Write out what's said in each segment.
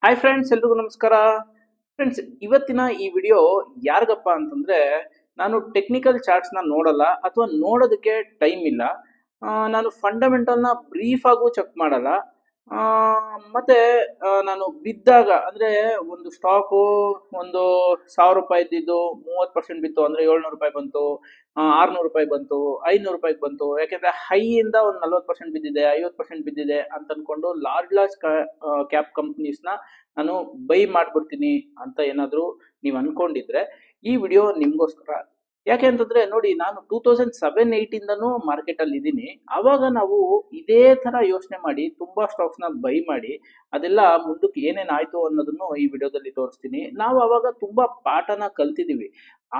Hi friends, ಎಲ್ರಿಗೂ ನಮಸ್ಕಾರ. Friends, ಇವತ್ತಿನ ಈ ವಿಡಿಯೋ ಯಾರಿಗಪ್ಪ ಅಂತಂದ್ರೆ, ನಾನು ಟೆಕ್ನಿಕಲ್ ಚಾರ್ಟ್ಸ್ನ ನೋಡಲ್ಲ ಅಥವಾ ನೋಡೋದಕ್ಕೆ ಟೈಮ್ ಇಲ್ಲ. ನಾನು ಫಂಡಮೆಂಟಲ್ನ ಬ್ರೀಫ್ ಆಗೂ ಚೆಕ್ ಮಾಡಲ್ಲ. ಆ, ಮತ್ತೆ ನಾನು ಬಿದ್ದಾಗ ಅಂದ್ರೆ ಒಂದು ಸ್ಟಾಕು ಒಂದು 1,000 ರೂಪಾಯಿ ಇದ್ದಿದ್ದು 30% ಬಿತ್ತು ಅಂದ್ರೆ 700 ರೂಪಾಯಿ ಬಂತು, 600 ರೂಪಾಯಿ ಬಂತು, 500 ರೂಪಾಯಿಗೆ ಬಂತು. ಯಾಕೆಂದ್ರೆ ಹೈ ಇಂದ ಒಂದು 40% ಬಿದ್ದಿದೆ, 50% ಬಿದ್ದಿದೆ ಅಂತ ಅನ್ಕೊಂಡು ಲಾರ್ಜ್ ಕ್ಯಾಪ್ ಕಂಪ್ನೀಸ್ನ ನಾನು ಬೈ ಮಾಡ್ಬಿಡ್ತೀನಿ ಅಂತ ಏನಾದ್ರು ನೀವು ಅನ್ಕೊಂಡಿದ್ರೆ ಈ ವಿಡಿಯೋ ನಿಮ್ಗೋಸ್ಕರ. ಯಾಕೆ ಅಂತಂದ್ರೆ ನೋಡಿ, ನಾನು 2007-8 ಇಂದನೂ ಮಾರ್ಕೆಟ್ ಅಲ್ಲಿ ಇದ್ದೀನಿ. ಅವಾಗ ನಾವು ಇದೇ ತರ ಯೋಚನೆ ಮಾಡಿ ತುಂಬಾ ಸ್ಟಾಕ್ಸ್ ನ ಬೈ ಮಾಡಿ ಅದೆಲ್ಲ ಮುಂದಕ್ಕೆ ಏನೇನ್ ಆಯ್ತು ಅನ್ನೋದನ್ನು ಈ ವಿಡಿಯೋದಲ್ಲಿ ತೋರಿಸ್ತೀನಿ. ನಾವು ಅವಾಗ ತುಂಬಾ ಪಾಠನ ಕಲ್ತಿದೀವಿ.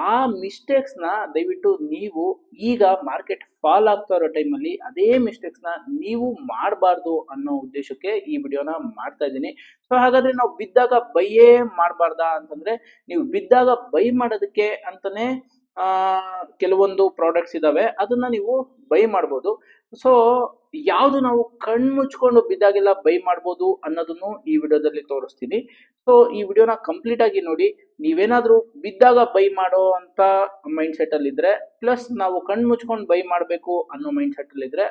ಆ ಮಿಸ್ಟೇಕ್ಸ್ ನ ದಯವಿಟ್ಟು ನೀವು ಈಗ ಮಾರ್ಕೆಟ್ ಫಾಲ್ ಆಗ್ತಾ ಇರೋ ಟೈಮಲ್ಲಿ ಅದೇ ಮಿಸ್ಟೇಕ್ಸ್ ನ ನೀವು ಮಾಡಬಾರ್ದು ಅನ್ನೋ ಉದ್ದೇಶಕ್ಕೆ ಈ ವಿಡಿಯೋನ ಮಾಡ್ತಾ ಇದ್ದೀನಿ. ಸೊ ಹಾಗಾದ್ರೆ ನಾವು ಬಿದ್ದಾಗ ಬೈಯೇ ಮಾಡಬಾರ್ದಾ ಅಂತಂದ್ರೆ, ನೀವು ಬಿದ್ದಾಗ ಬೈ ಮಾಡೋದಕ್ಕೆ ಅಂತಾನೆ ಕೆಲವೊಂದು ಪ್ರಾಡಕ್ಟ್ಸ್ ಇದಾವೆ, ಅದನ್ನ ನೀವು ಬೈ ಮಾಡ್ಬೋದು. ಸೊ ಯಾವ್ದು ನಾವು ಕಣ್ ಮುಚ್ಕೊಂಡು ಬಿದ್ದಾಗೆಲ್ಲ ಬೈ ಮಾಡ್ಬೋದು ಅನ್ನೋದನ್ನು ಈ ವಿಡಿಯೋದಲ್ಲಿ ತೋರಿಸ್ತೀನಿ. ಸೊ ಈ ವಿಡಿಯೋನ ಕಂಪ್ಲೀಟ್ ಆಗಿ ನೋಡಿ. ನೀವೇನಾದ್ರೂ ಬಿದ್ದಾಗ ಬೈ ಮಾಡೋ ಅಂತ ಮೈಂಡ್ ಸೆಟ್ ಅಲ್ಲಿ ಇದ್ರೆ, ಪ್ಲಸ್ ನಾವು ಕಣ್ ಮುಚ್ಕೊಂಡು ಬೈ ಮಾಡಬೇಕು ಅನ್ನೋ ಮೈಂಡ್ ಸೆಟ್ ಅಲ್ಲಿ ಇದ್ರೆ,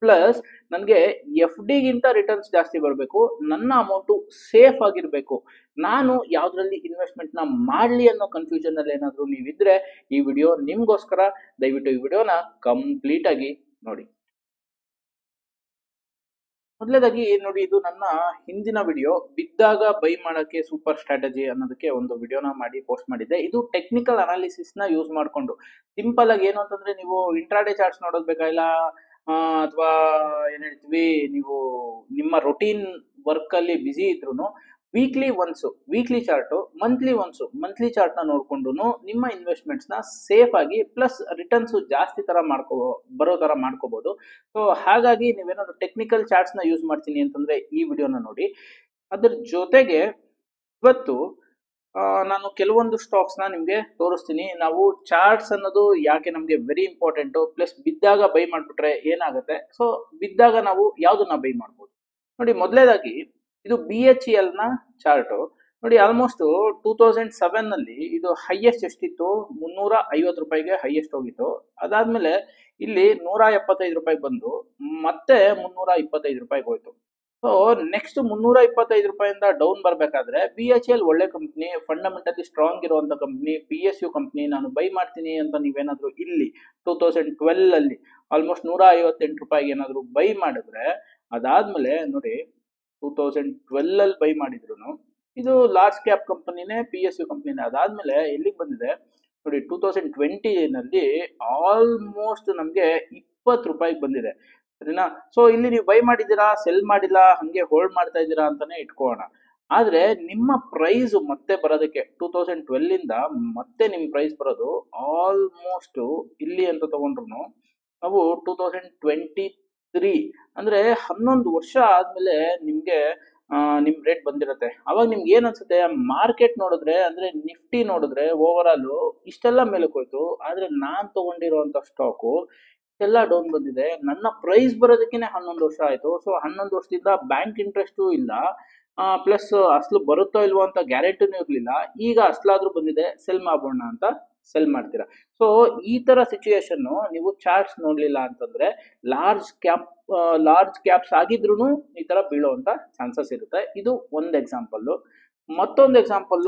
ಪ್ಲಸ್ ನನಗೆ ಎಫ್ ಡಿಗಿಂತ ರಿಟರ್ನ್ಸ್ ಜಾಸ್ತಿ ಬರಬೇಕು, ನನ್ನ ಅಮೌಂಟು ಸೇಫ್ ಆಗಿರಬೇಕು, ನಾನು ಯಾವ್ದ್ರಲ್ಲಿ ಇನ್ವೆಸ್ಟ್ಮೆಂಟ್ ನ ಮಾಡ್ಲಿ ಅನ್ನೋ ಕನ್ಫ್ಯೂಷನ್ ಅಲ್ಲಿ ಏನಾದ್ರು ನೀವಿದ್ರೆ ಈ ವಿಡಿಯೋ ನಿಮ್ಗೋಸ್ಕರ. ದಯವಿಟ್ಟು ಈ ವಿಡಿಯೋನ ಕಂಪ್ಲೀಟ್ ಆಗಿ ನೋಡಿ. ಮೊದಲೇದಾಗಿ ನೋಡಿ, ಇದು ನನ್ನ ಹಿಂದಿನ ವಿಡಿಯೋ, ಬಿದ್ದಾಗ ಬೈ ಮಾಡಕ್ಕೆ ಸೂಪರ್ ಸ್ಟ್ರಾಟಜಿ ಅನ್ನೋದಕ್ಕೆ ಒಂದು ವಿಡಿಯೋನ ಮಾಡಿ ಪೋಸ್ಟ್ ಮಾಡಿದ್ದೆ. ಇದು ಟೆಕ್ನಿಕಲ್ ಅನಾಲಿಸಿಸ್ ನ ಯೂಸ್ ಮಾಡ್ಕೊಂಡು ಸಿಂಪಲ್ ಆಗಿ ಏನು ಅಂತಂದ್ರೆ, ನೀವು ಇಂಟ್ರಾಡೇ ಚಾರ್ಟ್ಸ್ ನೋಡೋದ್ ಬೇಕಾಗಿಲ್ಲ, ಅಥವಾ ಏನ್ ಹೇಳ್ತೀವಿ, ನೀವು ನಿಮ್ಮ ರೊಟೀನ್ ವರ್ಕ್ ಅಲ್ಲಿ ಬಿಸಿ ಇದ್ರು ವೀಕ್ಲಿ ಚಾರ್ಟ್, ಮಂತ್ಲಿ ಚಾರ್ಟ್ ನ ನೋಡ್ಕೊಂಡು ನಿಮ್ಮ ಇನ್ವೆಸ್ಟ್ಮೆಂಟ್ಸ್ ನ ಸೇಫ್ ಆಗಿ ಪ್ಲಸ್ ರಿಟರ್ನ್ಸ್ ಜಾಸ್ತಿ ತರ ಬರೋ ತರ ಮಾಡ್ಕೋಬಹುದು. ಸೊ ಹಾಗಾಗಿ ನೀವೇನಾದ್ರು ಟೆಕ್ನಿಕಲ್ ಚಾರ್ಟ್ಸ್ ನ ಯೂಸ್ ಮಾಡ್ತೀನಿ ಅಂತಂದ್ರೆ ಈ ವಿಡಿಯೋನ ನೋಡಿ. ಅದ್ರ ಜೊತೆಗೆ ಇವತ್ತು ನಾನು ಕೆಲವೊಂದು ಸ್ಟಾಕ್ಸ್ ನ ನಿಮ್ಗೆ ತೋರಿಸ್ತೀನಿ. ನಾವು ಚಾರ್ಟ್ಸ್ ಅನ್ನೋದು ಯಾಕೆ ನಮ್ಗೆ ವೆರಿ ಇಂಪಾರ್ಟೆಂಟ್, ಪ್ಲಸ್ ಬಿದ್ದಾಗ ಬೈ ಮಾಡ್ಬಿಟ್ರೆ ಏನಾಗುತ್ತೆ, ಸೊ ಬಿದ್ದಾಗ ನಾವು ಯಾವ್ದನ್ನ ಬೈ ಮಾಡ್ಬೋದು ನೋಡಿ. ಮೊದಲೇದಾಗಿ ಇದು BHEL ನ ಚಾರ್ಟ್ ನೋಡಿ. ಆಲ್ಮೋಸ್ಟ್ 2007 ನಲ್ಲಿ ಇದು ಹೈಯೆಸ್ಟ್ ಎಷ್ಟಿತ್ತು, 350 ರೂಪಾಯಿಗೆ ಹೈಯೆಸ್ಟ್ ಹೋಗಿತ್ತು. ಅದಾದ್ಮೇಲೆ ಇಲ್ಲಿ 175 ರೂಪಾಯಿ ಬಂದು ಮತ್ತೆ 325 ರೂಪಾಯಿಗೆ ಹೋಯ್ತು. ಸೊ ನೆಕ್ಸ್ಟ್ 325 ರೂಪಾಯಿಂದ ಡೌನ್ ಬರ್ಬೇಕಾದ್ರೆ BHEL ಒಳ್ಳೆ ಕಂಪ್ನಿ, ಫಂಡಮೆಂಟಲಿ ಸ್ಟ್ರಾಂಗ್ ಇರುವಂತ ಕಂಪ್ನಿ, PSU ಕಂಪ್ನಿ, ನಾನು ಬೈ ಮಾಡ್ತೀನಿ ಅಂತ ನೀವೇನಾದ್ರು ಇಲ್ಲಿ 2012 ಅಲ್ಲಿ ಆಲ್ಮೋಸ್ಟ್ 158 ರೂಪಾಯಿಗೆ ಏನಾದ್ರು ಬೈ ಮಾಡಿದ್ರೆ, ಅದಾದ್ಮೇಲೆ ನೋಡಿ 2012 ಅಲ್ಲಿ ಬೈ ಮಾಡಿದ್ರು ಇದು ಲಾರ್ಜ್ ಕ್ಯಾಪ್ ಕಂಪನಿನೇ, PSU ಕಂಪನಿನೇ. ಅದಾದ್ಮೇಲೆ ಎಲ್ಲಿಗೆ ಬಂದಿದೆ ನೋಡಿ, 2020 ನಲ್ಲಿ ಆಲ್ಮೋಸ್ಟ್ ನಮ್ಗೆ 20 ರೂಪಾಯಿಗೆ ಬಂದಿದೆ, ಸರಿನಾ. ಸೊ ಇಲ್ಲಿ ನೀವು ಬೈ ಮಾಡಿದ್ದೀರಾ, ಸೆಲ್ ಮಾಡಿಲ್ಲ, ಹಂಗೆ ಹೋಲ್ಡ್ ಮಾಡ್ತಾ ಇದ್ದೀರಾ ಅಂತಾನೆ ಇಟ್ಕೋಣ. ಆದ್ರೆ ನಿಮ್ಮ ಪ್ರೈಸ್ ಮತ್ತೆ ಬರೋದಕ್ಕೆ 2012 ಇಂದ ಮತ್ತೆ ನಿಮ್ ಪ್ರೈಸ್ ಬರೋದು ಆಲ್ಮೋಸ್ಟ್ ಇಲ್ಲಿ ಅಂತ ತಗೊಂಡ್ರು ನಾವು 2023 ಅಂದ್ರೆ 11 ವರ್ಷ ಆದ್ಮೇಲೆ ನಿಮ್ಗೆ ನಿಮ್ ರೇಟ್ ಬಂದಿರತ್ತೆ. ಅವಾಗ ನಿಮ್ಗೆ ಏನ್ ಅನ್ಸುತ್ತೆ, ಮಾರ್ಕೆಟ್ ನೋಡಿದ್ರೆ ಅಂದ್ರೆ ನಿಫ್ಟಿ ನೋಡಿದ್ರೆ ಓವರ್ ಆಲ್ ಇಷ್ಟೆಲ್ಲ ಮೇಲಕ್ಕೆ ಹೋಯ್ತು, ಆದ್ರೆ ನಾನ್ ತಗೊಂಡಿರುವಂತ ಸ್ಟಾಕು ಎಲ್ಲ ಡೌನ್ ಬಂದಿದೆ. ನನ್ನ ಪ್ರೈಸ್ ಬರೋದಕ್ಕೇನೆ 11 ವರ್ಷ ಆಯ್ತು. ಸೊ 11 ವರ್ಷದಿಂದ ಬ್ಯಾಂಕ್ ಇಂಟ್ರೆಸ್ಟು ಇಲ್ಲ, ಪ್ಲಸ್ ಅಸಲು ಬರುತ್ತೋ ಇಲ್ವೋ ಅಂತ ಗ್ಯಾರಂಟಿನೂ ಇರ್ಲಿಲ್ಲ. ಈಗ ಅಸಲಾದ್ರೂ ಬಂದಿದೆ, ಸೆಲ್ ಮಾಡೋಣ ಅಂತ ಸೆಲ್ ಮಾಡ್ತೀರಾ. ಸೊ ಈ ತರ ಸಿಚುಯೇಷನ್ ನೀವು ಚಾರ್ಟ್ಸ್ ನೋಡ್ಲಿಲ್ಲ ಅಂತಂದ್ರೆ, ಲಾರ್ಜ್ ಕ್ಯಾಪ್ಸ್ ಆಗಿದ್ರು ಈ ತರ ಬೀಳುವಂತ ಚಾನ್ಸಸ್ ಇರುತ್ತೆ. ಇದು ಒಂದ್ ಎಕ್ಸಾಂಪಲ್. ಮತ್ತೊಂದು ಎಕ್ಸಾಂಪಲ್,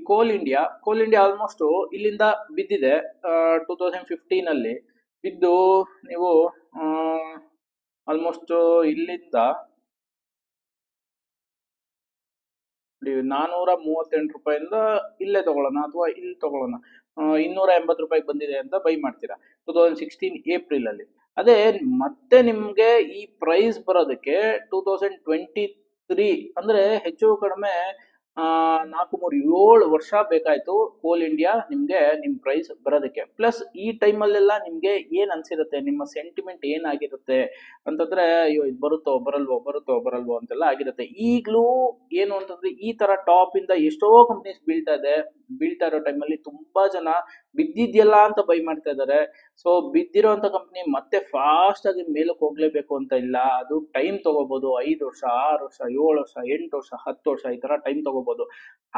ಕೋಲ್ ಇಂಡಿಯಾ ಆಲ್ಮೋಸ್ಟ್ ಇಲ್ಲಿಂದ ಬಿದ್ದಿದೆ. 2015 ಅಲ್ಲಿ ಬಿದ್ದು ನೀವು ಆಲ್ಮೋಸ್ಟ್ ಇಲ್ಲಿಂದ 438 ರೂಪಾಯಿಂದ ಇಲ್ಲೇ ತಗೊಳ್ಳೋಣ ಅಥವಾ ಇಲ್ಲಿ ತಗೊಳ್ಳೋಣ, 280 ರೂಪಾಯಿಗೆ ಬಂದಿದೆ ಅಂತ ಬೈ ಮಾಡ್ತೀರಾ 2016 ಏಪ್ರಿಲ್ ಅಲ್ಲಿ. ಅದೇ ಮತ್ತೆ ನಿಮ್ಗೆ ಈ ಪ್ರೈಸ್ ಬರೋದಕ್ಕೆ 2023 ಅಂದ್ರೆ ಹೆಚ್ಚು ಕಡಿಮೆ 7 ವರ್ಷ ಬೇಕಾಯ್ತು ಕೋಲ್ ಇಂಡಿಯಾ ನಿಮ್ಗೆ ನಿಮ್ ಪ್ರೈಸ್ ಬರೋದಕ್ಕೆ. ಪ್ಲಸ್ ಈ ಟೈಮಲ್ಲೆಲ್ಲ ನಿಮ್ಗೆ ಏನ್ ಅನ್ಸಿರುತ್ತೆ, ನಿಮ್ಮ ಸೆಂಟಿಮೆಂಟ್ ಏನಾಗಿರುತ್ತೆ ಅಂತಂದ್ರೆ, ಅಯ್ಯೋ ಇದು ಬರುತ್ತೋ ಬರಲ್ವೋ ಅಂತೆಲ್ಲ ಆಗಿರುತ್ತೆ. ಈಗ್ಲೂ ಏನು ಅಂತಂದ್ರೆ, ಈ ತರ ಟಾಪ್ ಇಂದ ಎಷ್ಟೋ ಕಂಪ್ನೀಸ್ ಬೀಳ್ತಾ ಇರೋ ಟೈಮಲ್ಲಿ ತುಂಬಾ ಜನ ಬಿದ್ದಿದ್ಯಲ್ಲ ಅಂತ ಬೈ ಮಾಡ್ತಾ ಇದ್ದಾರೆ. ಸೊ ಬಿದ್ದಿರೋಂಥ ಕಂಪ್ನಿ ಮತ್ತೆ ಫಾಸ್ಟ್ ಆಗಿ ಮೇಲಕ್ಕೆ ಹೋಗ್ಲೇಬೇಕು ಅಂತ ಇಲ್ಲ, ಅದು ಟೈಮ್ ತಗೋಬಹುದು. 5 ವರ್ಷ, 6 ವರ್ಷ, 7 ವರ್ಷ, 8 ವರ್ಷ, 10 ವರ್ಷ ಈ ತರ ಟೈಮ್ ತಗೋಬಹುದು.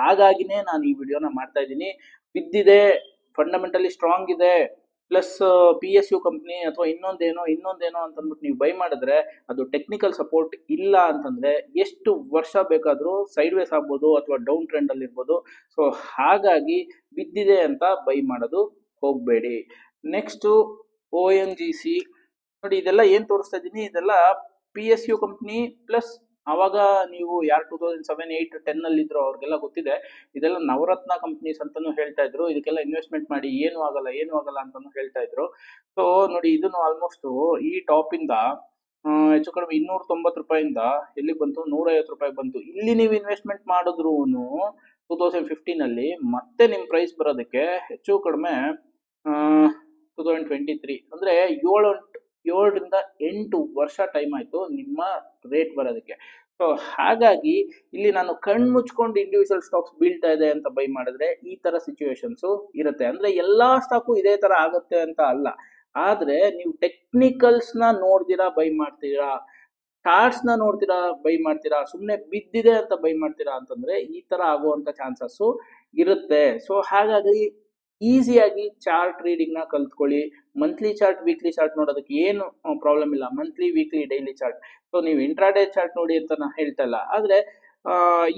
ಹಾಗಾಗಿನೇ ನಾನು ಈ ವಿಡಿಯೋನ ಮಾಡ್ತಾ ಇದ್ದೀನಿ. ಬಿದ್ದಿದೆ, ಫಂಡಮೆಂಟಲಿ ಸ್ಟ್ರಾಂಗ್ ಇದೆ, ಪ್ಲಸ್ PSU ಕಂಪ್ನಿ ಅಥವಾ ಇನ್ನೊಂದೇನೋ ಅಂತಂದ್ಬಿಟ್ಟು ನೀವು ಬೈ ಮಾಡಿದ್ರೆ ಅದು ಟೆಕ್ನಿಕಲ್ ಸಪೋರ್ಟ್ ಇಲ್ಲ ಅಂತಂದ್ರೆ ಎಷ್ಟು ವರ್ಷ ಬೇಕಾದರೂ ಸೈಡ್ ವೇಸ್ ಆಗ್ಬೋದು ಅಥವಾ ಡೌನ್ ಟ್ರೆಂಡ್ ಅಲ್ಲಿ ಇರ್ಬೋದು. ಸೊ ಹಾಗಾಗಿ ಬಿದ್ದಿದೆ ಅಂತ ಬೈ ಮಾಡೋದು ಹೋಗಬೇಡಿ. ನೆಕ್ಸ್ಟ್ ONGC ನೋಡಿ, ಇದೆಲ್ಲ ಏನ್ ತೋರಿಸ್ತಾ ಇದ್ದೀನಿ ಇದೆಲ್ಲ PSU ಕಂಪ್ನಿ ಪ್ಲಸ್ ಅವಾಗ ನೀವು ಯಾರು 2007, 8, 10 ಅಲ್ಲಿ ಇದ್ರು ಅವ್ರಿಗೆಲ್ಲ ಗೊತ್ತಿದೆ. ಇದೆಲ್ಲ ನವರತ್ನ ಕಂಪ್ನೀಸ್ ಅಂತಾನು ಹೇಳ್ತಾ ಇದ್ರು. ಇದಕ್ಕೆಲ್ಲ ಇನ್ವೆಸ್ಟ್ಮೆಂಟ್ ಮಾಡಿ ಏನು ಆಗಲ್ಲ ಅಂತಾನು ಹೇಳ್ತಾ ಇದ್ರು. ಸೊ ನೋಡಿ, ಇದನ್ನು ಆಲ್ಮೋಸ್ಟ್ ಈ ಟಾಪ್ ಇಂದ ಹೆಚ್ಚು ಕಡಿಮೆ 290 ರೂಪಾಯಿಂದ ಎಲ್ಲಿಗೆ ಬಂತು, 150 ರೂಪಾಯಿ ಬಂತು. ಇಲ್ಲಿ ನೀವು ಇನ್ವೆಸ್ಟ್ಮೆಂಟ್ ಮಾಡಿದ್ರು 2015 ಅಲ್ಲಿ ಮತ್ತೆ ನಿಮ್ ಪ್ರೈಸ್ ಬರೋದಕ್ಕೆ ಹೆಚ್ಚು ಕಡಿಮೆ 2023 ಅಂದ್ರೆ 7ರಿಂದ 8 ವರ್ಷ ಟೈಮ್ ಆಯ್ತು ನಿಮ್ಮ ರೇಟ್ ಬರೋದಕ್ಕೆ. ಸೊ ಹಾಗಾಗಿ ಇಲ್ಲಿ ನಾನು ಕಣ್ ಮುಚ್ಕೊಂಡು ಇಂಡಿವಿಜುವಲ್ ಸ್ಟಾಕ್ಸ್ ಬೀಳ್ತಾ ಇದೆ ಅಂತ ಬೈ ಮಾಡಿದ್ರೆ ಈ ತರ ಸಿಚುವೇಶನ್ಸ್ ಇರುತ್ತೆ. ಅಂದ್ರೆ ಎಲ್ಲಾ ಸ್ಟಾಕು ಇದೇ ತರ ಆಗುತ್ತೆ ಅಂತ ಅಲ್ಲ, ಆದ್ರೆ ನೀವು ಟೆಕ್ನಿಕಲ್ಸ್ ನ ನೋಡ್ದಿರಾ ಬೈ ಮಾಡ್ತೀರಾ, ಚಾರ್ಟ್ಸ್ ನ ನೋಡ್ತೀರಾ ಬೈ ಮಾಡ್ತೀರಾ, ಸುಮ್ನೆ ಬಿದ್ದಿದೆ ಅಂತ ಬೈ ಮಾಡ್ತೀರಾ ಅಂತಂದ್ರೆ ಈ ತರ ಆಗುವಂತ ಚಾನ್ಸಸ್ ಇರುತ್ತೆ. ಸೊ ಹಾಗಾಗಿ ಈಸಿಯಾಗಿ ಚಾರ್ಟ್ ರೀಡಿಂಗ್ ನ ಕಲ್ತ್ಕೊಳ್ಳಿ. ಮಂತ್ಲಿ ಚಾರ್ಟ್, ವೀಕ್ಲಿ ಚಾರ್ಟ್ ನೋಡೋದಕ್ಕೆ ಏನು ಪ್ರಾಬ್ಲಮ್ ಇಲ್ಲ. Monthly, weekly, daily chart. So ನೀವು ಇಂಟ್ರಾಡೇ ಚಾರ್ಟ್ ನೋಡಿ ಅಂತ ನಾನು ಹೇಳ್ತಾ ಇಲ್ಲ, ಆದ್ರೆ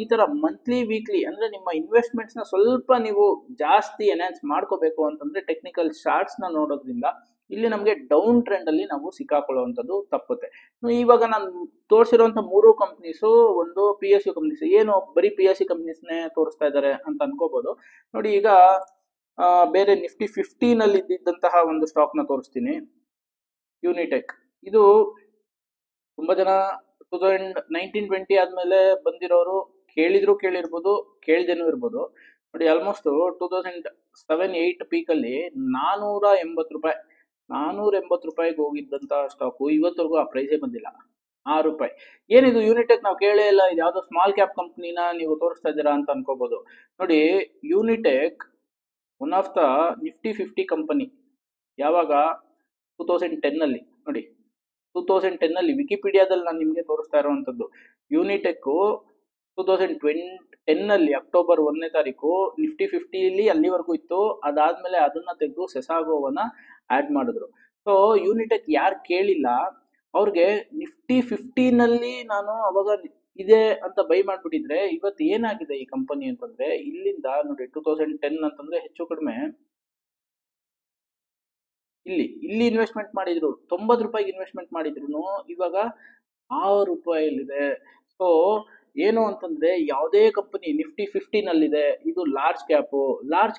ಈ ತರ ಮಂತ್ಲಿ, ವೀಕ್ಲಿ ಅಂದ್ರೆ ನಿಮ್ಮ ಇನ್ವೆಸ್ಟ್ಮೆಂಟ್ಸ್ ನ ಸ್ವಲ್ಪ ನೀವು ಜಾಸ್ತಿ ಎನ್ಹಾನ್ಸ್ ಮಾಡ್ಕೋಬೇಕು ಅಂತಂದ್ರೆ ಟೆಕ್ನಿಕಲ್ ಚಾರ್ಟ್ಸ್ ನ ನೋಡೋದ್ರಿಂದ ಇಲ್ಲಿ ನಮಗೆ ಡೌನ್ ಟ್ರೆಂಡ್ ಅಲ್ಲಿ ನಾವು ಸಿಕ್ಕಾಕೊಳ್ಳುವಂಥದ್ದು ತಪ್ಪುತ್ತೆ. ಇವಾಗ ನಾನು ತೋರಿಸಿರುವಂತ 3 ಕಂಪ್ನೀಸು ಒಂದು PSU ಕಂಪ್ನೀಸ್. ಏನು ಬರೀ PSU ಕಂಪ್ನೀಸ್ನೇ ತೋರಿಸ್ತಾ ಇದ್ದಾರೆ ಅಂತ ಅನ್ಕೋಬಹುದು. ನೋಡಿ, ಈಗ ಬೇರೆ ನಿಫ್ಟಿ 50 ನಲ್ಲಿ ಇದ್ದಿದ್ದಂತಹ ಒಂದು ಸ್ಟಾಕ್ ನ ತೋರಿಸ್ತೀನಿ, ಯೂನಿಟೆಕ್. ಇದು ತುಂಬಾ ಜನ 2019-20 ಆದ್ಮೇಲೆ ಬಂದಿರೋರು ಕೇಳಿರ್ಬೋದು, ಕೇಳ್ದೇನೂ ಇರ್ಬೋದು. ನೋಡಿ, ಆಲ್ಮೋಸ್ಟ್ 2007-8 ಪೀಕ್ ಅಲ್ಲಿ 480 ರೂಪಾಯಿಗೆ ಹೋಗಿದ್ದಂತ ಸ್ಟಾಕು ಇವತ್ತರೆಗೂ ಆ ಪ್ರೈಸೇ ಬಂದಿಲ್ಲ, 6 ರೂಪಾಯಿ. ಏನಿದು ಯೂನಿಟೆಕ್ ನಾವು ಕೇಳೇ ಇಲ್ಲ, ಇದು ಯಾವ್ದೋ ಸ್ಮಾಲ್ ಕ್ಯಾಪ್ ಕಂಪ್ನಿನ ನೀವು ತೋರಿಸ್ತಾ ಇದ್ದೀರಾ ಅಂತ ಅನ್ಕೋಬಹುದು. ನೋಡಿ, Unitech one of the Nifty 50 company. ಯಾವಾಗ 2010 ಅಲ್ಲಿ. ನೋಡಿ, 2010 ಅಲ್ಲಿ ವಿಕಿಪೀಡಿಯಾದಲ್ಲಿ ನಾನು ನಿಮಗೆ ತೋರಿಸ್ತಾ ಇರುವಂತದ್ದು. ಯೂನಿಟೆಕ್ 2010 ಅಲ್ಲಿ ಅಕ್ಟೋಬರ್ 1ನೇ ತಾರೀಕು ನಿಫ್ಟಿ 50 ಅಲ್ಲಿವರೆಗೂ ಇತ್ತು. ಅದಾದ್ಮೇಲೆ ಅದನ್ನ ತೆಗೆದು ಸೆಸಾಗೋವನ್ನ ಆಡ್ ಮಾಡಿದ್ರು. ಸೊ ಯೂನಿಟೆಕ್ ಯಾರು ಕೇಳಿಲ್ಲ ಅವ್ರಿಗೆ ನಿಫ್ಟಿ 50 ನಲ್ಲಿ ನಾನು ಅವಾಗ ಇದೆ ಅಂತ ಬೈ ಮಾಡ್ಬಿಟ್ಟಿದ್ರೆ ಇವತ್ತು ಏನಾಗಿದೆ ಈ ಕಂಪನಿ ಅಂತಂದ್ರೆ, ಇಲ್ಲಿಂದ ನೋಡಿ 2010 ಅಂತಂದ್ರೆ ಹೆಚ್ಚು ಕಡಿಮೆ ಇಲ್ಲಿ ಇನ್ವೆಸ್ಟ್ಮೆಂಟ್ ಮಾಡಿದ್ರು 90 ರೂಪಾಯಿಗೆ ಇನ್ವೆಸ್ಟ್ಮೆಂಟ್ ಮಾಡಿದ್ರು ಇವಾಗ 6 ರೂಪಾಯಿಯಲ್ಲಿದೆ. ಸೊ ಏನು ಅಂತಂದ್ರೆ ಯಾವುದೇ ಕಂಪನಿ ನಿಫ್ಟಿ 50 ನಲ್ಲಿದೆ, ಇದು ಲಾರ್ಜ್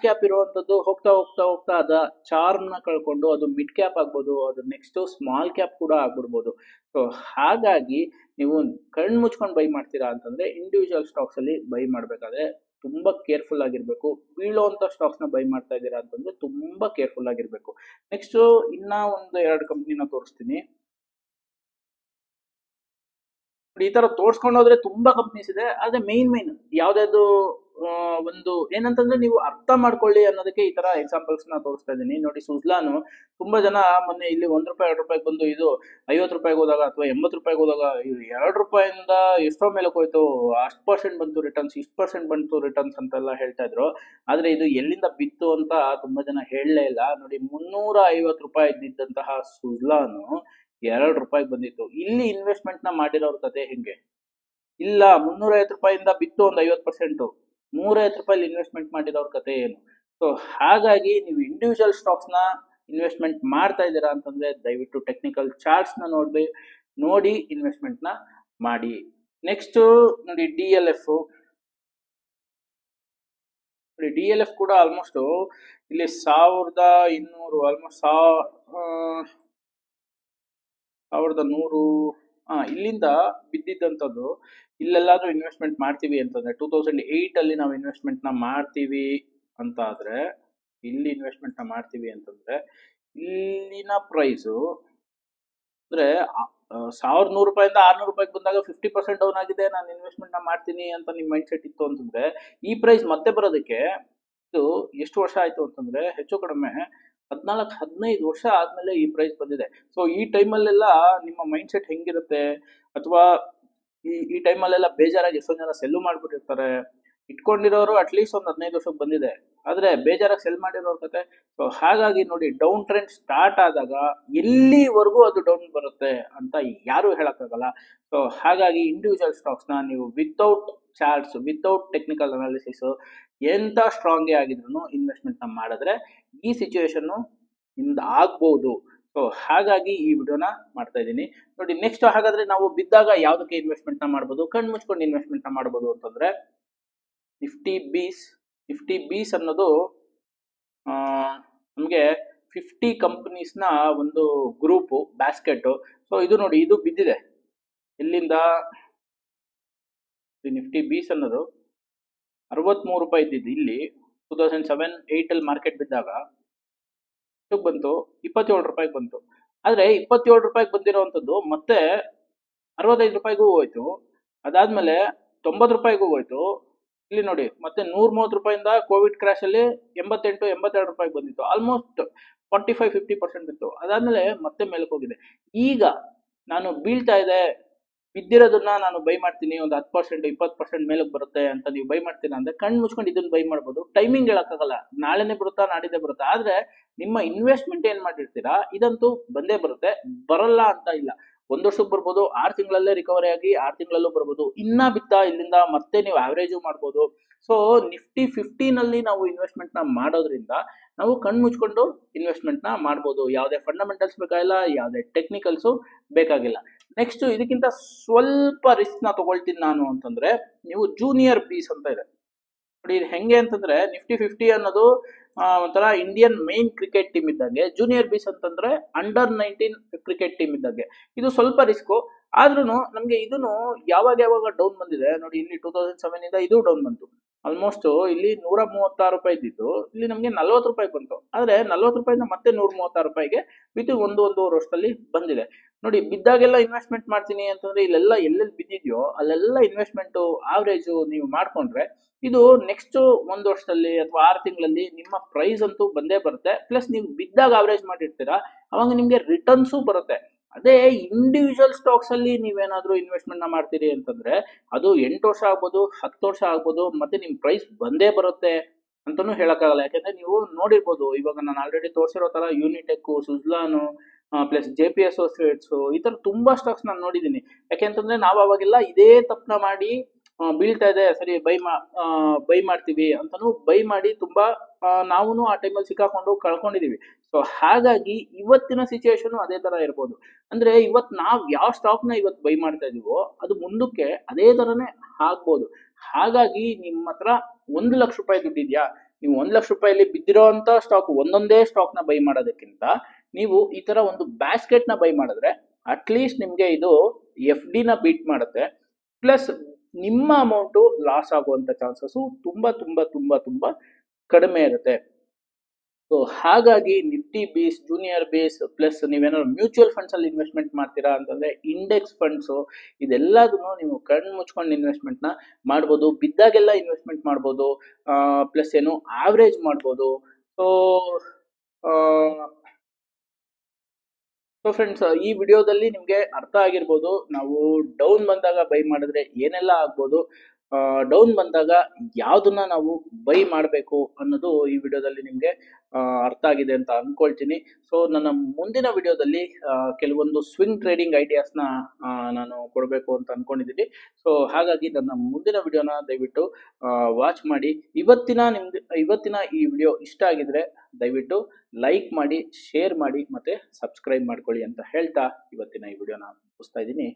ಕ್ಯಾಪ್ ಇರುವಂತದ್ದು ಹೋಗ್ತಾ ಅದ ಚಾರ್ಮ್ ನ ಕಳ್ಕೊಂಡು ಅದು ಮಿಡ್ ಕ್ಯಾಪ್ ಆಗ್ಬೋದು, ಅದು ನೆಕ್ಸ್ಟ್ ಸ್ಮಾಲ್ ಕ್ಯಾಪ್ ಕೂಡ ಆಗ್ಬಿಡ್ಬೋದು. ಸೊ ಹಾಗಾಗಿ ನೀವು ಕಣ್ಣು ಮುಚ್ಕೊಂಡು ಬೈ ಮಾಡ್ತೀರಾ ಅಂತಂದ್ರೆ ಇಂಡಿವಿಜುವಲ್ ಸ್ಟಾಕ್ಸ್ ಅಲ್ಲಿ ಬೈ ಮಾಡ್ಬೇಕಾದ್ರೆ ತುಂಬಾ ಕೇರ್ಫುಲ್ ಆಗಿರ್ಬೇಕು. ಬೀಳೋಂತ ಸ್ಟಾಕ್ಸ್ ನ ಬೈ ಮಾಡ್ತಾ ಇದ್ದೀರಾ ಅಂತಂದ್ರೆ ತುಂಬಾ ಕೇರ್ಫುಲ್ ಆಗಿರ್ಬೇಕು. ನೆಕ್ಸ್ಟ್ ಇನ್ನ ಒಂದು 2 ಕಂಪ್ನಿನ ತೋರಿಸ್ತೀನಿ. ಈ ತರ ತೋರ್ಸ್ಕೊಂಡು ಹೋದ್ರೆ ತುಂಬಾ ಕಂಪ್ನೀಸ್ ಇದೆ, ಆದ್ರೆ ಮೈನ್ ಯಾವ್ದಾದ್ರು ಒಂದು ಏನಂತಂದ್ರೆ ನೀವು ಅರ್ಥ ಮಾಡ್ಕೊಳ್ಳಿ ಅನ್ನೋದಕ್ಕೆ ಈ ತರ ಎಕ್ಸಾಂಪಲ್ಸ್ ನ ತೋರಿಸ್ತಾ ಇದ್ದೀನಿ. ನೋಡಿ, ಸುಜ್ಲಾನು ತುಂಬಾ ಜನ ಮೊನ್ನೆ ಇಲ್ಲಿ 1 ರೂಪಾಯಿ 2 ರೂಪಾಯಿಗೆ ಬಂದು ಇದು 50 ರೂಪಾಯಿಗೆ ಹೋದಾಗ ಅಥವಾ 80 ರೂಪಾಯಿಗೆ ಹೋದಾಗ 2 ರೂಪಾಯಿಂದ ಎಷ್ಟೋ ಮೇಲೆ ಹೋಯ್ತು, ಅಷ್ಟು ಪರ್ಸೆಂಟ್ ಬಂತು ರಿಟರ್ನ್ಸ್, ಇಷ್ಟು ಪರ್ಸೆಂಟ್ ಬಂತು ರಿಟರ್ನ್ಸ್ ಅಂತೆಲ್ಲ ಹೇಳ್ತಾ ಇದ್ರು. ಆದ್ರೆ ಇದು ಎಲ್ಲಿಂದ ಬಿತ್ತು ಅಂತ ತುಂಬಾ ಜನ ಹೇಳಲೇ ಇಲ್ಲ. ನೋಡಿ, 350 ರೂಪಾಯಿ ಇದ್ದಿದ್ದಂತಹ ಸುಜ್ಲಾನು 2 ರೂಪಾಯಿಗೆ ಬಂದಿತ್ತು. ಇಲ್ಲಿ ಇನ್ವೆಸ್ಟ್ಮೆಂಟ್ ನ ಮಾಡಿರೋರ್ ಕತೆ ಹೆಂಗೆ? ಇಲ್ಲ, 350 ರೂಪಾಯಿಂದ ಬಿತ್ತು ಒಂದು 50%, 150 ರೂಪಾಯಿ ಇನ್ವೆಸ್ಟ್ಮೆಂಟ್ ಮಾಡಿರೋರ್ ಕತೆ ಏನು? ಸೊ ಹಾಗಾಗಿ ನೀವು ಇಂಡಿವಿಜುವಲ್ ಸ್ಟಾಕ್ಸ್ ನ ಇನ್ವೆಸ್ಟ್ಮೆಂಟ್ ಮಾಡ್ತಾ ಇದ್ದೀರಾ ಅಂತಂದ್ರೆ ದಯವಿಟ್ಟು ಟೆಕ್ನಿಕಲ್ ಚಾರ್ಟ್ಸ್ ನ ನೋಡಿ ಇನ್ವೆಸ್ಟ್ಮೆಂಟ್ ನ ಮಾಡಿ. ನೆಕ್ಸ್ಟ್ ನೋಡಿ, DLF ಕೂಡ ಆಲ್ಮೋಸ್ಟ್ ಇಲ್ಲಿ 1200 ಆಲ್ಮೋಸ್ಟ್ 1100 ಇಲ್ಲಿಂದ ಬಿದ್ದಿದ್ದಂಥದ್ದು. ಇಲ್ಲೆಲ್ಲಾದ್ರೂ ಇನ್ವೆಸ್ಟ್ಮೆಂಟ್ ಮಾಡ್ತೀವಿ ಅಂತಂದ್ರೆ 2008 ಅಲ್ಲಿ ನಾವು ಇನ್ವೆಸ್ಟ್ಮೆಂಟ್ ನ ಮಾಡ್ತೀವಿ ಅಂತ ಆದ್ರೆ, ಇಲ್ಲಿ ಇನ್ವೆಸ್ಟ್ಮೆಂಟ್ ನ ಮಾಡ್ತೀವಿ ಅಂತಂದ್ರೆ ಇಲ್ಲಿನ ಪ್ರೈಸು ಅಂದ್ರೆ 1100 ರೂಪಾಯಿಂದ 600 ರೂಪಾಯಿಗೆ ಬಂದಾಗ 50% ಡೌನ್ ಆಗಿದೆ, ನಾನು ಇನ್ವೆಸ್ಟ್ಮೆಂಟ್ ನ ಮಾಡ್ತೀನಿ ಅಂತ ನಿಮ್ ಮೈಂಡ್ ಸೆಟ್ ಇತ್ತು ಅಂತಂದ್ರೆ ಈ ಪ್ರೈಸ್ ಮತ್ತೆ ಬರೋದಕ್ಕೆ ಇದು ಎಷ್ಟು ವರ್ಷ ಆಯ್ತು ಅಂತಂದ್ರೆ ಹೆಚ್ಚು ಕಡಿಮೆ 14-15 ವರ್ಷ ಆದ್ಮೇಲೆ ಈ ಪ್ರೈಸ್ ಬಂದಿದೆ. ಸೊ ಈ ಟೈಮಲ್ಲೆಲ್ಲ ನಿಮ್ಮ ಮೈಂಡ್ ಸೆಟ್ ಹೆಂಗಿರುತ್ತೆ, ಅಥವಾ ಈ ಟೈಮಲ್ಲೆಲ್ಲ ಬೇಜಾರಾಗಿ ಎಷ್ಟೊಂದು ಜನ ಸೆಲ್ಲು ಮಾಡ್ಬಿಟ್ಟಿರ್ತಾರೆ. ಇಟ್ಕೊಂಡಿರೋರು ಅಟ್ಲೀಸ್ಟ್ ಒಂದು 15 ವರ್ಷಕ್ಕೆ ಬಂದಿದೆ, ಆದ್ರೆ ಬೇಜಾರಾಗಿ ಸೆಲ್ ಮಾಡಿರೋರ್ ಕತೆ. ಸೊ ಹಾಗಾಗಿ ನೋಡಿ, ಡೌನ್ ಟ್ರೆಂಡ್ ಸ್ಟಾರ್ಟ್ ಆದಾಗ ಎಲ್ಲಿವರೆಗೂ ಅದು ಡೌನ್ ಬರುತ್ತೆ ಅಂತ ಯಾರು ಹೇಳಕ್ಕಾಗಲ್ಲ. ಸೊ ಹಾಗಾಗಿ ಇಂಡಿವಿಜುವಲ್ ಸ್ಟಾಕ್ಸ್ ನ ನೀವು without charts, without technical analysis, ಎಂತ ಸ್ಟ್ರಾಂಗ್ ಆಗಿದ್ರು ಇನ್ವೆಸ್ಟ್ಮೆಂಟ್ ನ ಮಾಡಿದ್ರೆ ಈ ಸಿಚುವೇಶನ್ ನಿಮ್ದು ಆಗ್ಬಹುದು. ಸೊ ಹಾಗಾಗಿ ಈ ವಿಡಿಯೋನ ಮಾಡ್ತಾ ಇದ್ದೀನಿ. ನೋಡಿ, ನೆಕ್ಸ್ಟ್ ಹಾಗಾದ್ರೆ ನಾವು ಬಿದ್ದಾಗ ಯಾವ್ದಕ್ಕೆ ಇನ್ವೆಸ್ಟ್ಮೆಂಟ್ ನ ಮಾಡ್ಬೋದು, ಕಣ್ ಮುಚ್ಕೊಂಡು ಇನ್ವೆಸ್ಟ್ಮೆಂಟ್ ನ ಮಾಡ್ಬೋದು ಅಂತಂದ್ರೆ ನಿಫ್ಟಿ ಬೀಸ್ ಅನ್ನೋದು ನಮಗೆ 50 ಕಂಪನೀಸ್ನ ಒಂದು ಗ್ರೂಪು, ಬ್ಯಾಸ್ಕೆಟ್. ಸೊ ಇದು ನೋಡಿ, ಇದು ಬಿದ್ದಿದೆ. ಇಲ್ಲಿಂದ ನಿಫ್ಟಿ ಬೀಸ್ ಅನ್ನೋದು 63 ರೂಪಾಯಿ ಇದ್ದಿದ್ದು, ಇಲ್ಲಿ 2007-8 ಅಲ್ಲಿ ಮಾರ್ಕೆಟ್ ಬಿದ್ದಾಗ ಬಂತು 27 ರೂಪಾಯಿಗೆ ಬಂತು. ಆದ್ರೆ 27 ರೂಪಾಯಿಗೆ ಬಂದಿರೋವಂಥದ್ದು ಮತ್ತೆ 65 ರೂಪಾಯಿಗೂ ಹೋಯ್ತು, ಅದಾದ್ಮೇಲೆ 90 ರೂಪಾಯಿಗೂ ಹೋಯ್ತು. ಇಲ್ಲಿ ನೋಡಿ, ಮತ್ತೆ 130 ರೂಪಾಯಿಂದ ಕೋವಿಡ್ ಕ್ರಾಶ್ ಅಲ್ಲಿ 88-82 ರೂಪಾಯಿಗೆ ಬಂದಿತ್ತು. ಆಲ್ಮೋಸ್ಟ್ 45-50% ಇತ್ತು. ಅದಾದ್ಮೇಲೆ ಮತ್ತೆ ಮೇಲಕ್ಕೆ ಹೋಗಿದೆ. ಈಗ ನಾನು ಬೀಳ್ತಾ ಇದೆ, ಬಿದ್ದಿರೋದನ್ನ ನಾನು ಬೈ ಮಾಡ್ತೀನಿ, ಒಂದು 10% 20% ಮೇಲಕ್ಕೆ ಬರುತ್ತೆ ಅಂತ ನೀವು ಬೈ ಮಾಡ್ತೀರಾ ಅಂದ್ರೆ ಕಣ್ಣು ಮುಚ್ಕೊಂಡು ಇದನ್ನ ಬೈ ಮಾಡ್ಬೋದು. ಟೈಮಿಂಗ್ ಹೇಳಕ್ಕಾಗಲ್ಲ, ನಾಳೆನೆ ಬರುತ್ತಾ ನಾಡಿದ್ದೆ ಬರುತ್ತಾ. ಆದ್ರೆ ನಿಮ್ಮ ಇನ್ವೆಸ್ಟ್ಮೆಂಟ್ ಏನ್ ಮಾಡಿರ್ತೀರಾ ಇದಂತೂ ಬಂದೇ ಬರುತ್ತೆ, ಬರಲ್ಲ ಅಂತ ಇಲ್ಲ. 1 ವರ್ಷಕ್ಕೆ ಬರ್ಬೋದು, 6 ತಿಂಗಳಲ್ಲೇ ರಿಕವರಿ ಆಗಿ 6 ತಿಂಗಳಲ್ಲೂ ಬರ್ಬೋದು. ಇನ್ನ ಬಿತ್ತಾ ಇಲ್ಲಿಂದ ಮತ್ತೆ ನೀವು ಆವರೇಜು ಮಾಡ್ಬೋದು. ಸೊ ನಿಫ್ಟಿ 50 ನಲ್ಲಿ ನಾವು ಇನ್ವೆಸ್ಟ್ಮೆಂಟ್ ನ ಮಾಡೋದ್ರಿಂದ ನಾವು ಕಣ್ಣು ಮುಚ್ಕೊಂಡು ಇನ್ವೆಸ್ಟ್ಮೆಂಟ್ ನ ಮಾಡ್ಬೋದು. ಯಾವುದೇ ಫಂಡಮೆಂಟಲ್ಸ್ ಬೇಕಾಗಿಲ್ಲ, ಯಾವುದೇ ಟೆಕ್ನಿಕಲ್ಸು ಬೇಕಾಗಿಲ್ಲ. ನೆಕ್ಸ್ಟ್ ಇದಕ್ಕಿಂತ ಸ್ವಲ್ಪ ರಿಸ್ಕ್ ನ ತಗೊಳ್ತೀನಿ ನಾನು ಅಂತಂದ್ರೆ, ನೀವು ಜೂನಿಯರ್ ಬೀಸ್ ಅಂತ ಇದೆ ನೋಡಿ. ಇದು ಹೆಂಗೆ ಅಂತಂದ್ರೆ, ನಿಫ್ಟಿ 50 ಅನ್ನೋದು ಒಂಥರ ಇಂಡಿಯನ್ ಮೈನ್ ಕ್ರಿಕೆಟ್ ಟೀಮ್ ಇದ್ದಂಗೆ, ಜೂನಿಯರ್ ಬೀಸ್ ಅಂತಂದ್ರೆ ಅಂಡರ್-19 ಕ್ರಿಕೆಟ್ ಟೀಮ್ ಇದ್ದಂಗೆ. ಇದು ಸ್ವಲ್ಪ ರಿಸ್ಕು, ಆದ್ರೂ ನಮ್ಗೆ ಇದನ್ನು ಯಾವಾಗ ಡೌನ್ ಬಂದಿದೆ ನೋಡಿ. ಇಲ್ಲಿ 2007 ಇಂದ ಇದು ಡೌನ್ ಬಂತು. ಆಲ್ಮೋಸ್ಟ್ ಇಲ್ಲಿ 136 ರೂಪಾಯಿ ಇದ್ದಿತ್ತು, ಇಲ್ಲಿ ನಮ್ಗೆ 40 ರೂಪಾಯಿ ಬಂತು. ಆದ್ರೆ 40 ರೂಪಾಯಿಂದ ಮತ್ತೆ 136 ರೂಪಾಯಿಗೆ ವಿತ್ 1-1.5 ವರ್ಷದಲ್ಲಿ ಬಂದಿದೆ. ನೋಡಿ, ಬಿದ್ದಾಗೆಲ್ಲ ಇನ್ವೆಸ್ಟ್ಮೆಂಟ್ ಮಾಡ್ತೀನಿ ಅಂತಂದ್ರೆ ಇಲ್ಲೆಲ್ಲ ಎಲ್ಲೆಲ್ಲಿ ಬಿದ್ದಿದ್ಯೋ ಅಲ್ಲೆಲ್ಲ ಇನ್ವೆಸ್ಟ್ಮೆಂಟ್ ಆವರೇಜು ನೀವು ಮಾಡ್ಕೊಂಡ್ರೆ ಇದು ನೆಕ್ಸ್ಟ್ 1 ವರ್ಷದಲ್ಲಿ ಅಥವಾ 6 ತಿಂಗಳಲ್ಲಿ ನಿಮ್ಮ ಪ್ರೈಸ್ ಅಂತೂ ಬಂದೇ ಬರುತ್ತೆ. ಪ್ಲಸ್ ನೀವು ಬಿದ್ದಾಗ ಆವರೇಜ್ ಮಾಡಿರ್ತೀರಾ, ಅವಾಗ ನಿಮ್ಗೆ ರಿಟರ್ನ್ಸು ಬರುತ್ತೆ. ಅದೇ ಇಂಡಿವಿಜುವಲ್ ಸ್ಟಾಕ್ಸ್ ಅಲ್ಲಿ ನೀವೇನಾದ್ರೂ ಇನ್ವೆಸ್ಟ್ಮೆಂಟ್ ನ ಮಾಡ್ತೀರಿ ಅಂತಂದ್ರೆ ಅದು 8 ವರ್ಷ ಆಗ್ಬೋದು, 10 ವರ್ಷ ಆಗ್ಬೋದು, ಮತ್ತೆ ನಿಮ್ ಪ್ರೈಸ್ ಬಂದೇ ಬರುತ್ತೆ ಅಂತಾನು ಹೇಳಕ್ಕಾಗಲ್ಲ. ಯಾಕಂದ್ರೆ ನೀವು ನೋಡಿರ್ಬೋದು, ಇವಾಗ ನಾನು ಆಲ್ರೆಡಿ ತೋರಿಸಿರೋ ತರ ಯೂನಿಟೆಕ್, ಸುಜ್ಲಾನು, ಪ್ಲಸ್ JP ಅಸೋಸಿಯೇಟ್ಸ್, ಈ ತರ ತುಂಬಾ ಸ್ಟಾಕ್ಸ್ ನಾನು ನೋಡಿದ್ದೀನಿ. ಯಾಕೆಂತಂದ್ರೆ ನಾವು ಅವಾಗೆಲ್ಲ ಇದೇ ತಪ್ಪನ ಮಾಡಿ ಬೀಳ್ತಾ ಇದೆ ಸರಿ ಬೈ ಮಾಡ್ತೀವಿ ಅಂತಾನು ಬೈ ಮಾಡಿ ತುಂಬಾ ನಾವು ಆ ಟೈಮಲ್ಲಿ ಸಿಕ್ಕಾಕೊಂಡು ಕಳ್ಕೊಂಡಿದೀವಿ. ಸೊ ಹಾಗಾಗಿ ಇವತ್ತಿನ ಸಿಚುವೇಶನ್ ಅದೇ ತರ ಇರ್ಬೋದು. ಅಂದ್ರೆ ಇವತ್ತು ನಾವ್ ಯಾವ ಸ್ಟಾಕ್ ನ ಇವತ್ತು ಬೈ ಮಾಡ್ತಾ ಇದೀವೋ ಅದು ಮುಂದಕ್ಕೆ ಅದೇ ತರನೇ ಆಗ್ಬೋದು. ಹಾಗಾಗಿ ನಿಮ್ಮ ಹತ್ರ 1 ಲಕ್ಷ ರೂಪಾಯಿ ದುಡ್ಡಿದ್ಯಾ, ನೀವು 1 ಲಕ್ಷ ರೂಪಾಯಿಲಿ ಬಿದ್ದಿರೋ ಅಂತ ಸ್ಟಾಕ್ ಒಂದೊಂದೇ ಸ್ಟಾಕ್ ನ ಬೈ ಮಾಡೋದಕ್ಕಿಂತ ನೀವು ಈ ತರ ಒಂದು ಬ್ಯಾಸ್ಕೆಟ್ ನ ಬೈ ಮಾಡಿದ್ರೆ ಅಟ್ಲೀಸ್ಟ್ ನಿಮ್ಗೆ ಇದು FD ನ ಬೀಟ್ ಮಾಡುತ್ತೆ. ಪ್ಲಸ್ ನಿಮ್ಮ ಅಮೌಂಟು ಲಾಸ್ ಆಗುವಂತ ಚಾನ್ಸಸ್ ತುಂಬಾ ಕಡಿಮೆ ಇರುತ್ತೆ. ಸೊ ಹಾಗಾಗಿ Nifty base, junior base, plus ನೀವೇನಾದ್ರು ಮ್ಯೂಚುವಲ್ ಫಂಡ್ಸ್ ಅಲ್ಲಿ ಇನ್ವೆಸ್ಟ್ಮೆಂಟ್ ಮಾಡ್ತೀರಾ ಅಂತಂದ್ರೆ ಇಂಡೆಕ್ಸ್ ಫಂಡ್ಸ್, ಇದೆಲ್ಲದನ್ನು ನೀವು ಕಣ್ಣು ಮುಚ್ಕೊಂಡು ಇನ್ವೆಸ್ಟ್ಮೆಂಟ್ ನ ಮಾಡ್ಬೋದು. ಬಿದ್ದಾಗೆಲ್ಲ ಇನ್ವೆಸ್ಟ್ಮೆಂಟ್ ಮಾಡ್ಬೋದು, ಪ್ಲಸ್ ಏನು ಆವರೇಜ್ ಮಾಡ್ಬೋದು. ಸೊ ಫ್ರೆಂಡ್ಸ್, ಈ ವಿಡಿಯೋದಲ್ಲಿ ನಿಮ್ಗೆ ಅರ್ಥ ಆಗಿರ್ಬೋದು ನಾವು ಡೌನ್ ಬಂದಾಗ ಬೈ ಮಾಡಿದ್ರೆ ಏನೆಲ್ಲ ಆಗ್ಬೋದು, ಡೌನ್ ಬಂದಾಗ ಯಾವ್ದನ್ನ ನಾವು ಬೈ ಮಾಡಬೇಕು ಅನ್ನೋದು ಈ ವಿಡಿಯೋದಲ್ಲಿ ನಿಮ್ಗೆ ಅರ್ಥ ಆಗಿದೆ ಅಂತ ಅನ್ಕೊಳ್ತೀನಿ. ಸೊ ನನ್ನ ಮುಂದಿನ ವಿಡಿಯೋದಲ್ಲಿ ಕೆಲವೊಂದು ಸ್ವಿಂಗ್ ಟ್ರೇಡಿಂಗ್ ಐಡಿಯಾಸ್ನ ನಾನು ಕೊಡಬೇಕು ಅಂತ ಅನ್ಕೊಂಡಿದ್ದೀನಿ. ಸೊ ಹಾಗಾಗಿ ನನ್ನ ಮುಂದಿನ ವಿಡಿಯೋನ ದಯವಿಟ್ಟು ವಾಚ್ ಮಾಡಿ. ಇವತ್ತಿನ ಈ ವಿಡಿಯೋ ಇಷ್ಟ ಆಗಿದ್ರೆ ದಯವಿಟ್ಟು ಲೈಕ್ ಮಾಡಿ, ಶೇರ್ ಮಾಡಿ, ಮತ್ತೆ ಸಬ್ಸ್ಕ್ರೈಬ್ ಮಾಡ್ಕೊಳ್ಳಿ ಅಂತ ಹೇಳ್ತಾ ಇವತ್ತಿನ ಈ ವಿಡಿಯೋನ ಮುಗಿಸ್ತಾ ಇದ್ದೀನಿ.